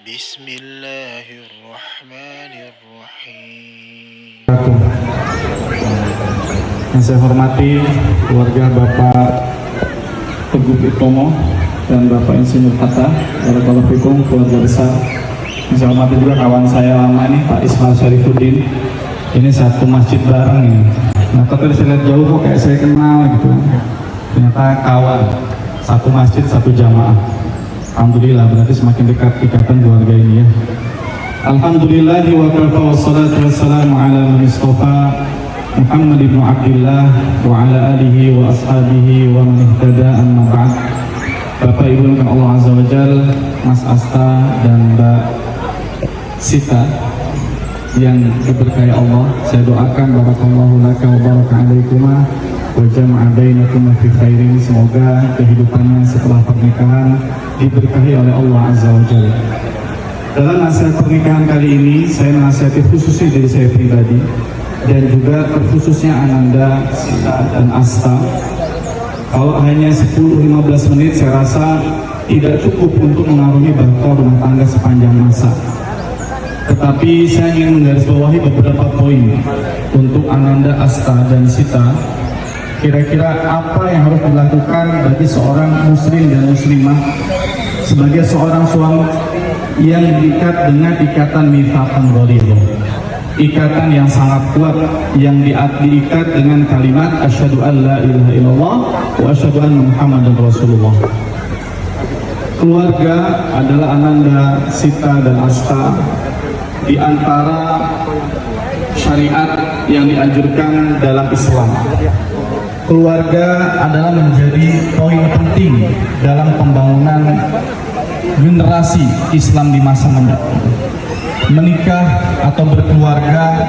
Bismillahirrahmanirrahim. Yang saya hormati keluarga Bapak Teguh Itomo dan Bapak Insinyur Hatta, barakallahu fikum, keluarga besar. Yang saya hormati juga kawan saya lama nih, Pak Ismail Syarifuddin. Ini satu masjid bareng ini. Nah, tapi saya lihat jauh kok kayak saya kenal gitu. Ternyata kawan, satu masjid, satu jamaah. Alhamdulillah, berarti semakin dekat ikatan keluarga ini ya. Alhamdulillah wa kafa wassalatu wassalamu ala Mustafa Muhammad ibn Abdullah wa ala alihi wa ashabihi wa man ihtada amma ba'd. Bapak Ibu yang Allah Azza wa Jalla, Mas Asta dan Mbak Sita yang diberkahi Allah, saya doakan barakallahu laka wa baraka alaikuma wa jama'a bainakum fi khairin. Semoga kehidupannya setelah pernikahan diberkahi oleh Allah Azza wa Jalla. Dalam nasihat pernikahan kali ini, saya menasihati khususnya dari saya pribadi dan juga khususnya Ananda, Sita, dan Asta. Kalau hanya 10-15 menit saya rasa tidak cukup untuk mengarungi bahtera rumah tangga sepanjang masa. Tetapi saya ingin menggarisbawahi beberapa poin untuk Ananda, Asta, dan Sita. Kira-kira apa yang harus dilakukan bagi seorang muslim dan muslimah sebagai seorang suami yang diikat dengan ikatan mitsaqan ghalidh, ikatan yang sangat kuat yang diikat dengan kalimat asyhadu an la ilaha illallah wa asyhadu anna muhammadar rasulullah. Keluarga adalah Ananda, Sita, dan Asta. Di antara syariat yang dianjurkan dalam Islam, keluarga adalah menjadi poin penting dalam pembangunan generasi Islam di masa mendatang. Menikah atau berkeluarga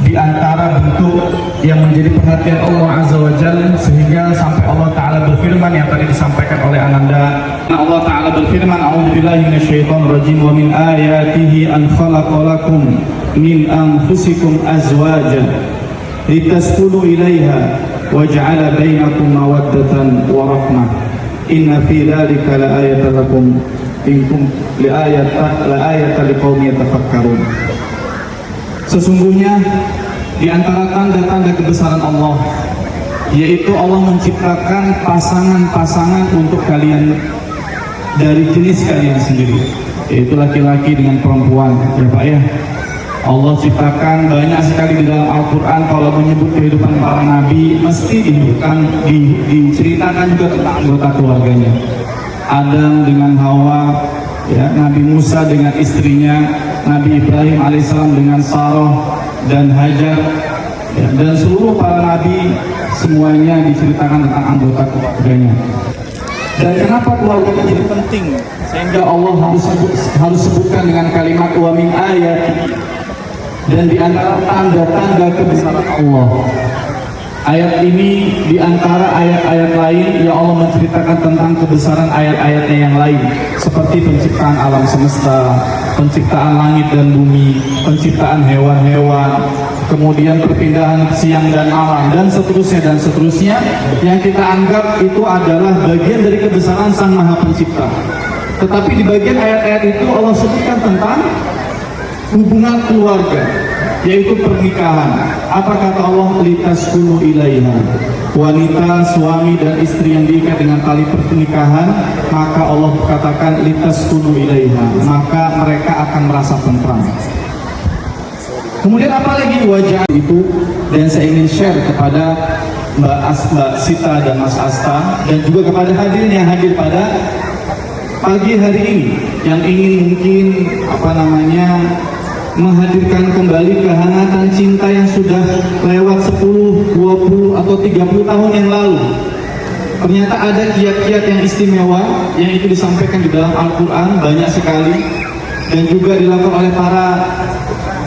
di antara bentuk yang menjadi perhatian Allah Azza wa Jalla, sehingga sampai Allah Ta'ala berfirman yang tadi disampaikan oleh Ananda. Allah Ta'ala berfirman, a'udzubillahi minasyaitonir rajim, wa min ayatihi an khalaqalakum min anfusikum azwajan litaskunu ilaiha wa ja'ala bainakum mawaddatan wa rahmah inna fi dzalika laayatan lakum inkum laayatan liqaumin yatafakkarun. Sesungguhnya di antara tanda-tanda kebesaran Allah, yaitu Allah menciptakan pasangan-pasangan untuk kalian dari jenis kalian sendiri, yaitu laki-laki dengan perempuan, ya Pak ya. Allah ciptakan banyak sekali di dalam Al-Quran. Kalau menyebut kehidupan para nabi, mesti diceritakan juga tentang anggota keluarganya. Adam dengan Hawa, ya, Nabi Musa dengan istrinya, Nabi Ibrahim alaihissalam dengan Sarah dan Hajar, ya, dan seluruh para nabi semuanya diceritakan tentang anggota keluarganya. Dan kenapa keluarga menjadi penting sehingga Allah harus sebutkan dengan kalimat wa min ayati, dan di antara tanda-tanda kebesaran Allah. Ayat ini di antara ayat-ayat lain, ya Allah menceritakan tentang kebesaran ayat-ayatnya yang lain, seperti penciptaan alam semesta, penciptaan langit dan bumi, penciptaan hewan-hewan, kemudian perpindahan siang dan malam, dan seterusnya, yang kita anggap itu adalah bagian dari kebesaran Sang Maha Pencipta. Tetapi di bagian ayat-ayat itu Allah sebutkan tentang hubungan keluarga, yaitu pernikahan. Apa kata Allah? Litaskunu ilaiha. Wanita, suami dan istri yang diikat dengan tali pernikahan, maka Allah katakan litaskunu ilaiha, maka mereka akan merasa tentram. Kemudian apa lagi wajah itu? Dan saya ingin share kepada Mbak Sita dan Mas Asta, dan juga kepada hadirin yang hadir pada pagi hari ini, yang ingin mungkin menghadirkan kembali kehangatan cinta yang sudah lewat 10, 20, atau 30 tahun yang lalu. Ternyata ada kiat-kiat yang istimewa yang itu disampaikan di dalam Al-Quran banyak sekali, dan juga dilakukan oleh para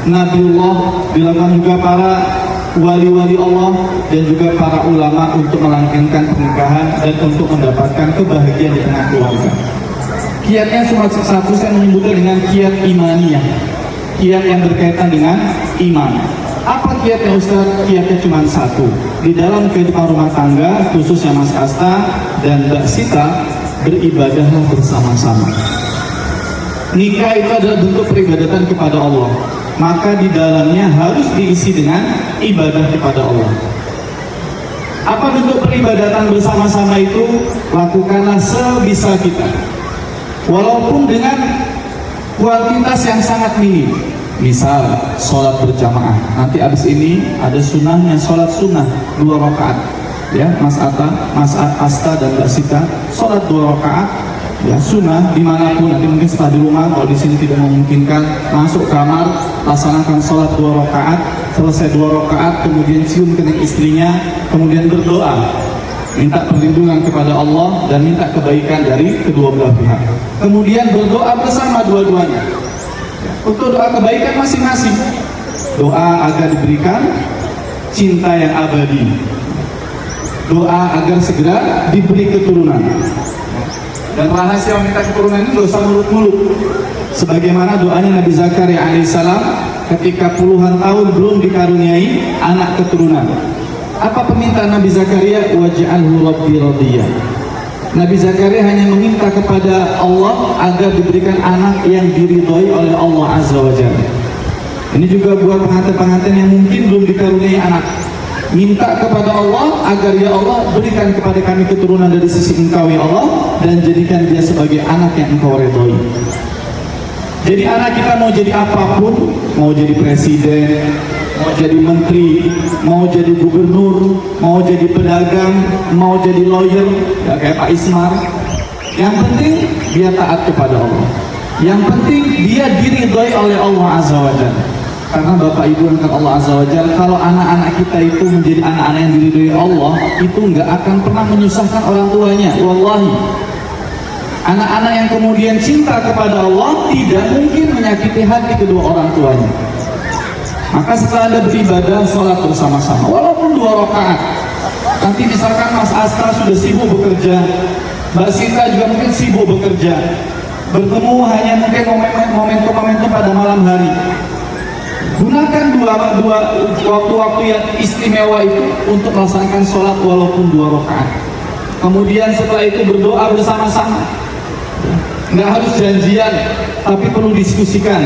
Nabiullah, dilakukan juga para wali-wali Allah, dan juga para ulama untuk melanggengkan pernikahan dan untuk mendapatkan kebahagiaan di tengah keluarga. Kiatnya cuma satu, saya menyebutnya dengan kiat imaniyah, kiat yang berkaitan dengan iman. Apa kiatnya Ustaz? Kiatnya cuma satu. Di dalam kehidupan rumah tangga, khususnya Mas Asta dan Mbak Sita, beribadahlah bersama-sama. Nikah itu adalah bentuk peribadatan kepada Allah, maka di dalamnya harus diisi dengan ibadah kepada Allah. Apa bentuk peribadatan bersama-sama itu? Lakukanlah sebisa kita, walaupun dengan kuantitas yang sangat minim. Misal sholat berjamaah, nanti abis ini ada sunnahnya, sholat sunnah 2 rakaat ya, Mas Asta dan Mbak Sita, sholat 2 rakaat ya, sunnah dimanapun. Nanti mungkin setelah di rumah, kalau di sini tidak memungkinkan, masuk kamar, laksanakan sholat 2 rakaat, selesai 2 rakaat, kemudian cium kening istrinya, kemudian berdoa, minta perlindungan kepada Allah dan minta kebaikan dari kedua belah pihak. Kemudian berdoa bersama dua-duanya untuk doa kebaikan masing-masing, doa agar diberikan cinta yang abadi, doa agar segera diberi keturunan. Dan rahasia meminta keturunan ini dosa mulut-mulut, sebagaimana doanya Nabi Zakaria alaihissalam ketika puluhan tahun belum dikaruniai anak keturunan. Apa permintaan Nabi Zakaria? Waj'alhu rabbi radiyah. Nabi Zakaria hanya meminta kepada Allah agar diberikan anak yang diridhoi oleh Allah Azza wa Jalla. Ini juga buat pengantin-pengantin yang mungkin belum dikaruniai anak, minta kepada Allah agar ya Allah berikan kepada kami keturunan dari sisi Engkau ya Allah, dan jadikan dia sebagai anak yang Engkau ridhoi. Jadi anak kita mau jadi apapun, mau jadi presiden, mau jadi menteri, mau jadi gubernur, mau jadi pedagang, mau jadi lawyer, ya kayak Pak Ismar. Yang penting dia taat kepada Allah. Yang penting dia diridhoi oleh Allah Azza wa Jalla. Karena Bapak Ibu dan Allah Azza wa Jalla, kalau anak-anak kita itu menjadi anak-anak yang diridhoi Allah, itu nggak akan pernah menyusahkan orang tuanya. Wallahi. Anak-anak yang kemudian cinta kepada Allah tidak mungkin menyakiti hati kedua orang tuanya. Maka setelah Anda beribadah, sholat bersama-sama, walaupun 2 rakaat. Nanti misalkan Mas Asta sudah sibuk bekerja, Mbak Sita juga mungkin sibuk bekerja, bertemu hanya mungkin momentum-momentum pada malam hari. Gunakan dua waktu-waktu yang istimewa itu untuk melaksanakan sholat walaupun 2 rakaat. Kemudian setelah itu berdoa bersama-sama. Nggak harus janjian, tapi perlu diskusikan.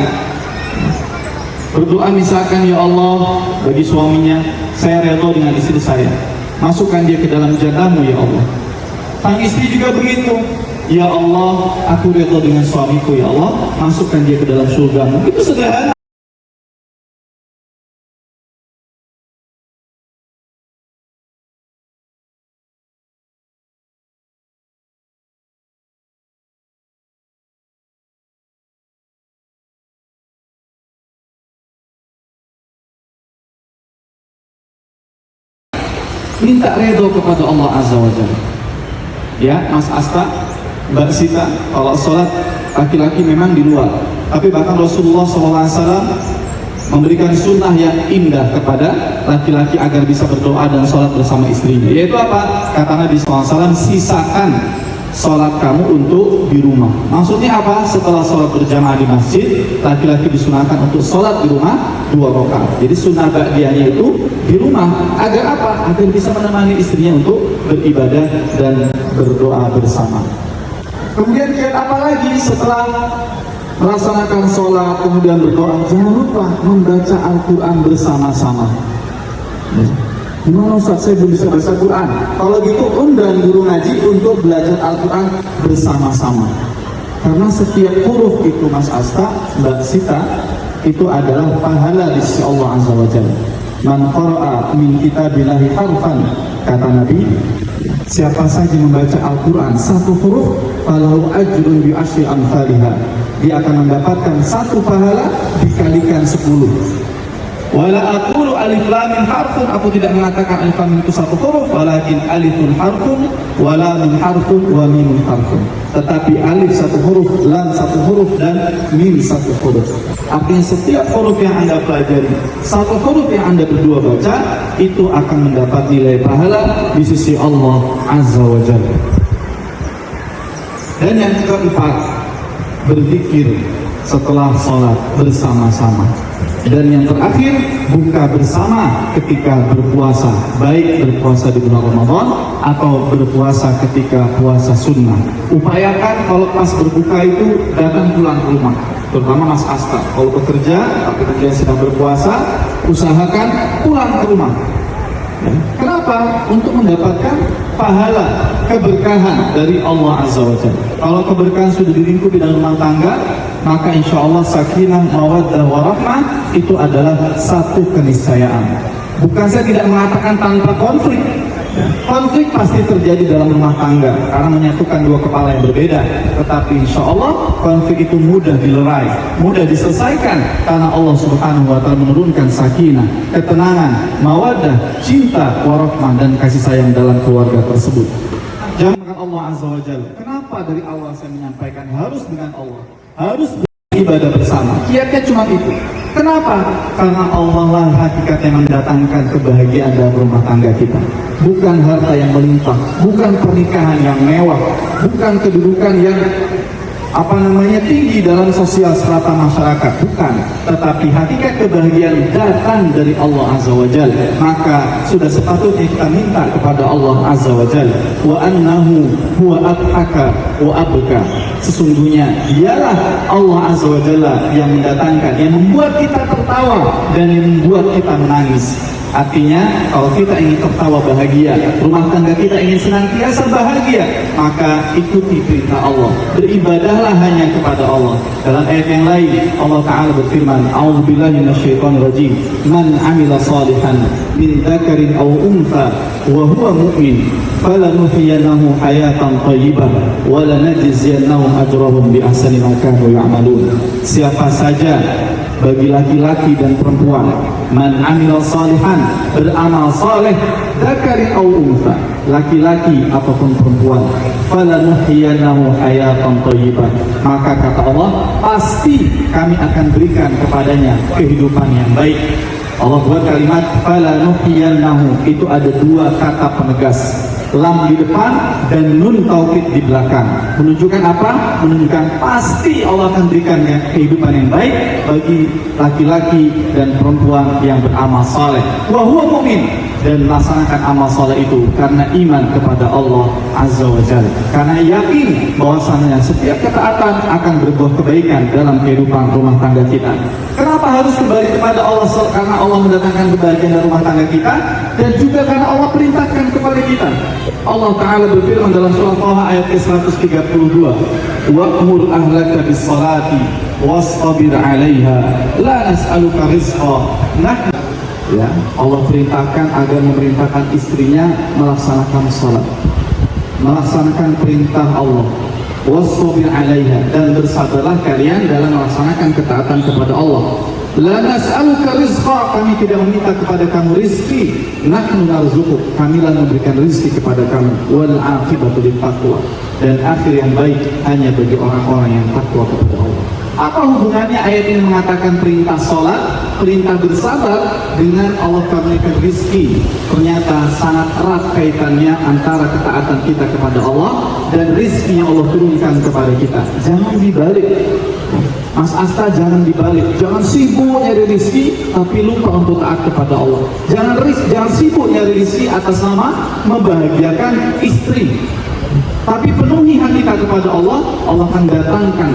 Berdoa misalkan, ya Allah, bagi suaminya, saya rela dengan istri saya, masukkan dia ke dalam jannah-Mu ya Allah. Sang istri juga begitu, ya Allah, aku rela dengan suamiku ya Allah, masukkan dia ke dalam surga-Mu. Itu sederhana. Minta redho kepada Allah Azza wa Jalla. Ya, Mas Asta, Mbak Sita, kalau sholat laki-laki memang di luar, tapi bahkan Rasulullah SAW memberikan sunnah yang indah kepada laki-laki agar bisa berdoa dan sholat bersama istrinya. Yaitu apa? Kata Nabi SAW, sisakan sholat kamu untuk di rumah. Maksudnya apa? Setelah sholat berjamaah di masjid, laki-laki disunahkan untuk sholat di rumah 2 rakaat. Jadi sunnah ba'diyahnya itu di rumah. Agar apa? Agar bisa menemani istrinya untuk beribadah dan berdoa bersama. Kemudian apa lagi setelah melaksanakan sholat kemudian berdoa? Jangan lupa membaca Al-Quran bersama-sama. Gimana Ustaz, saya belum bisa baca Quran? Kalau gitu undang guru ngaji untuk belajar Al-Quran bersama-sama. Karena setiap huruf itu, Mas Asta, Mbak Sita, itu adalah pahala di sisi Allah Azza wa Jalla. Man qara'a min kitabillahi harfan, kata Nabi, siapa saja membaca Al-Quran 1 huruf, falahu ajrun bi asyri amsalihha, dia akan mendapatkan 1 pahala dikalikan 10. Wala aqulu alif lam mim harfun, aku tidak mengatakan alif lam itu 1 huruf, walakin alifun harfun, wa lamun harfun, wa mim harfun. Tetapi alif 1 huruf, lam 1 huruf, dan mim 1 huruf. Artinya setiap huruf yang Anda pelajari, 1 huruf yang Anda berdua baca, itu akan mendapat nilai pahala di sisi Allah Azza wa Jalla. Dan yang keempat, berzikir setelah sholat bersama-sama. Dan yang terakhir, buka bersama ketika berpuasa, baik berpuasa di bulan Ramadan atau berpuasa ketika puasa sunnah. Upayakan kalau pas berbuka itu datang pulang ke rumah, terutama Mas Asta. Kalau bekerja tapi kemudian sedang berpuasa, usahakan pulang ke rumah. Kenapa? Untuk mendapatkan pahala, keberkahan dari Allah Azza wa Jalla. Kalau keberkahan sudah dilingkupi dalam rumah tangga, maka insya Allah sakinah, mawaddah, warahmah itu adalah satu keniscayaan. Bukan saya tidak mengatakan tanpa konflik. Konflik pasti terjadi dalam rumah tangga karena menyatukan dua kepala yang berbeda. Tetapi insya Allah konflik itu mudah dilerai, mudah diselesaikan karena Allah Subhanahu wa Ta'ala menurunkan sakinah, ketenangan, mawaddah, cinta, warahmah dan kasih sayang dalam keluarga tersebut. Jangan Allah Azza wa Jalla. Kenapa dari awal saya menyampaikan harus dengan Allah, harus ibadah bersama? Kiatnya cuma itu. Kenapa? Karena Allah lah hakikat yang mendatangkan kebahagiaan dalam rumah tangga kita. Bukan harta yang melimpah, bukan pernikahan yang mewah, bukan kedudukan yang tinggi dalam sosial strata masyarakat, bukan. Tetapi hakikat kebahagiaan datang dari Allah Azza wa Jalla. Maka sudah sepatutnya kita minta kepada Allah Azza wa Jalla, wa annahu huwa adhaka wa abka. Sesungguhnya dialah Allah Azza wa Jalla yang mendatangkan, yang membuat kita tertawa dan yang membuat kita menangis. Artinya, kalau kita ingin tertawa bahagia, rumah tangga kita ingin senantiasa bahagia, maka ikuti perintah Allah. Beribadahlah hanya kepada Allah. Dalam ayat yang lain, Allah Ta'ala berfirman, A'udzubillahi minasyaitonir rajim. Man 'amila shalihan min dzakarin aw untha wa huwa mu'min, falanuhyiyanahu hayatan thayyibah wa lanajziyannahum ajrahum bi ahsani ma kanu ya'malun. Siapa saja bagi laki-laki dan perempuan, man amil salihan, beramal saleh, dzakarin aw untha, laki-laki ataupun perempuan, falanuhyiyanahu hayatan thayyibah, maka kata Allah, pasti kami akan berikan kepadanya kehidupan yang baik. Allah buat kalimat falanuhyiyanahu itu ada dua kata penegas, lam di depan dan nun taukid di belakang. Menunjukkan apa? Menunjukkan pasti Allah akan berikan kehidupan yang baik bagi laki-laki dan perempuan yang beramal saleh. Wa huwa mu'min, dan melaksanakan amal saleh itu karena iman kepada Allah Azza wa Jalla. Karena yakin bahwasanya setiap ketaatan akan berbuah kebaikan dalam kehidupan rumah tangga kita. Kenapa harus kembali kepada Allah? Karena Allah mendatangkan kebahagiaan dalam rumah tangga kita, dan juga karena Allah perintahkan kepada kita. Allah Ta'ala berfirman dalam surah Taha ayat ke-132, wa'mur ahlaka bis-salati wastabir 'alaiha la nas'aluka rizqa nahnu. Ya, Allah perintahkan agar memerintahkan istrinya melaksanakan salat, melaksanakan perintah Allah, wastabir 'alaiha, dan bersabarlah kalian dalam melaksanakan ketaatan kepada Allah. La nas'aluka rizqa, kami tidak meminta kepada kamu rizki, nahnu narzuquk, kamilah memberikan rizki kepada kamu, wal aqibatu littaqwa, dan akhir yang baik hanya bagi orang-orang yang takwa kepada Allah. Apa hubungannya ayat ini mengatakan perintah sholat, perintah bersabar dengan Allah memberikan rizki? Ternyata sangat erat kaitannya antara ketaatan kita kepada Allah dan rizki yang Allah turunkan kepada kita. Jangan dibalik, Mas Asta, jangan dibalik. Jangan sibuk nyari rizki tapi lupa untuk taat kepada Allah. Jangan sibuk nyari rizki atas nama membahagiakan istri, tapi penuhi hati kita kepada Allah. Allah akan datangkan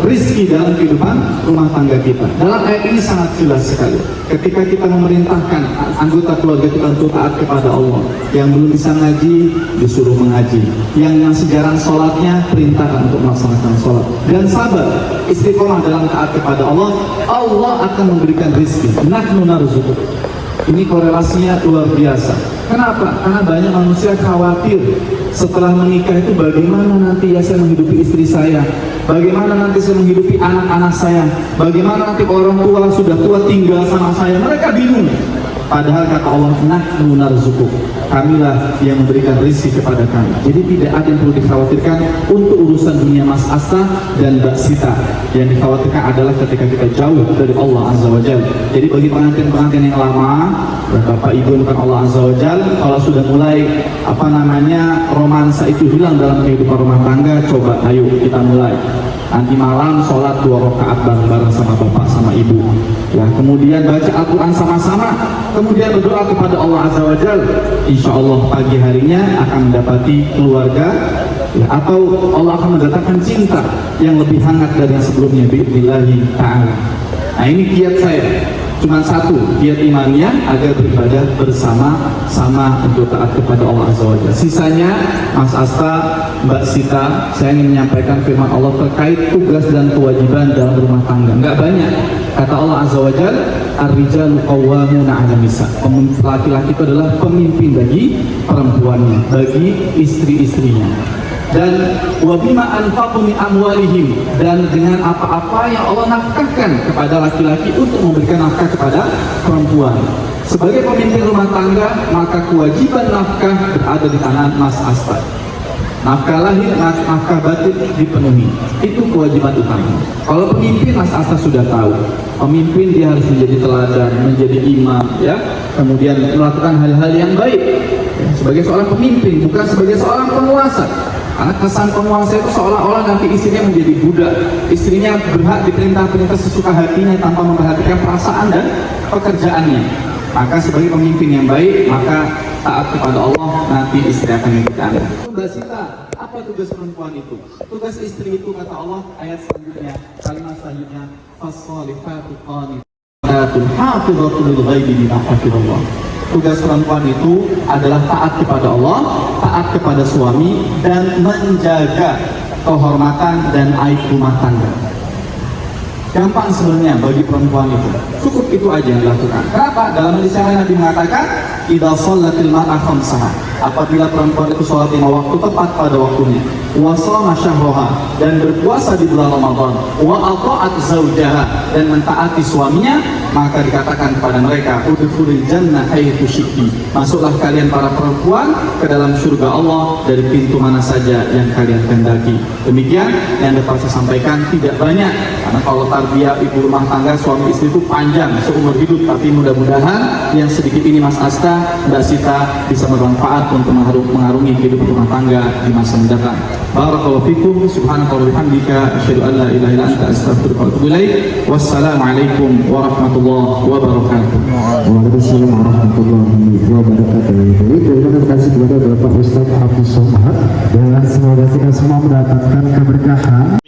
rizki dalam kehidupan rumah tangga kita. Dalam ayat ini sangat jelas sekali. Ketika kita memerintahkan anggota keluarga kita untuk taat kepada Allah, yang belum bisa ngaji disuruh mengaji, yang masih jarang sholatnya perintahkan untuk melaksanakan sholat, dan sabar, istiqomah dalam taat kepada Allah, Allah akan memberikan rizki. Nahnu narzuquk. Ini korelasinya luar biasa. Kenapa? Karena banyak manusia khawatir setelah menikah itu bagaimana nanti ya saya menghidupi istri saya, bagaimana nanti saya menghidupi anak-anak saya, bagaimana nanti orang tua sudah tua tinggal sama saya. Mereka bingung. Padahal kata Allah, nahnu narzuquk, kamilah yang memberikan rezeki kepada kami. Jadi tidak ada yang perlu dikhawatirkan untuk urusan dunia Mas Asta dan Mbak Sita. Yang dikhawatirkan adalah ketika kita jauh dari Allah Azza wa Jalla. Jadi bagi pengantin-pengantin yang lama, Bapak Ibu bukan Allah Azza wa Jalla, kalau sudah mulai romansa itu hilang dalam kehidupan rumah tangga, coba ayo kita mulai. nanti malam sholat 2 rakaat bareng-bareng sama bapak sama ibu, ya, kemudian baca Al-Quran sama-sama, kemudian berdoa kepada Allah Azza wa Jalla, insya Allah pagi harinya akan mendapati keluarga, ya, atau Allah akan mendatangkan cinta yang lebih hangat dari yang sebelumnya billahi ta'ala. Nah, ini kiat saya cuma satu, kiat imannya agar beribadah bersama-sama untuk taat kepada Allah Azza wa Jalla. Sisanya Mas Asta, Mbak Sita, saya ingin menyampaikan firman Allah terkait tugas dan kewajiban dalam rumah tangga. Enggak banyak. Kata Allah Azza wa Jalla, ar-rijalu qawwamuna 'alan nisa. Laki-laki itu adalah pemimpin bagi perempuannya, bagi istri-istrinya. Dan wabima anfaqu min amwalihim, dan dengan apa-apa yang Allah nafkahkan kepada laki-laki untuk memberikan nafkah kepada perempuan. Sebagai pemimpin rumah tangga, maka kewajiban nafkah berada di tangan Mas Asta. Nafkah lahir, nafkah batin dipenuhi. Itu kewajiban utama. Kalau pemimpin, Mas Asta sudah tahu. Pemimpin dia harus menjadi teladan, menjadi imam, ya. Kemudian melakukan hal-hal yang baik. Ya, sebagai seorang pemimpin, bukan sebagai seorang penguasa. Karena kesan penguasa itu seolah-olah nanti istrinya menjadi budak, istrinya berhak diperintah-perintah sesuka hatinya tanpa memperhatikan perasaan dan pekerjaannya. Maka sebagai pemimpin yang baik, maka taat kepada Allah, nanti istri akan mengikuti Anda. Mbak Sita, apa tugas perempuan itu? Tugas istri itu, kata Allah, ayat selanjutnya, kalimat selanjutnya, fas-salihatu qanitatun hafidhatul lil ghaibi bima hafidhallah. Tugas perempuan itu adalah taat kepada Allah, taat kepada suami, dan menjaga kehormatan dan aib rumah tangga. Gampang sebenarnya bagi perempuan itu. Cukup itu aja yang dilakukan. Kenapa? Dalam hadis yang lain Nabi mengatakan, idza shallatil mar'a khamsaha. Apabila perempuan itu sholat 5 waktu tepat pada waktunya, wa shama syahraha, dan berpuasa di bulan Ramadan, wa ata'at zaujaha, dan mentaati suaminya, maka dikatakan kepada mereka, udkhulul jannah haitsu syi'ti. Masuklah kalian para perempuan ke dalam surga Allah dari pintu mana saja yang kalian kehendaki. Demikian yang dapat saya sampaikan, tidak banyak, karena kalau tarbiyah ibu rumah tangga suami istri itu panjang seumur hidup, tapi mudah-mudahan yang sedikit ini Mas Asta, Mbak Sita bisa bermanfaat untuk mengarungi kehidupan rumah tangga di masa mendatang. Barakallahu fikum, subhanallahi wa bihamdika, asyhadu an la ilaha illa anta, astaghfiruka wa atubu ilaik. Wassalamualaikum warahmatullahi wabarakatuh. Waalaikumsalam warahmatullahi wabarakatuh. Itu terima kasih kepada Bapak Ustaz Abdus Somad, dan semoga kita semua mendapatkan keberkahan.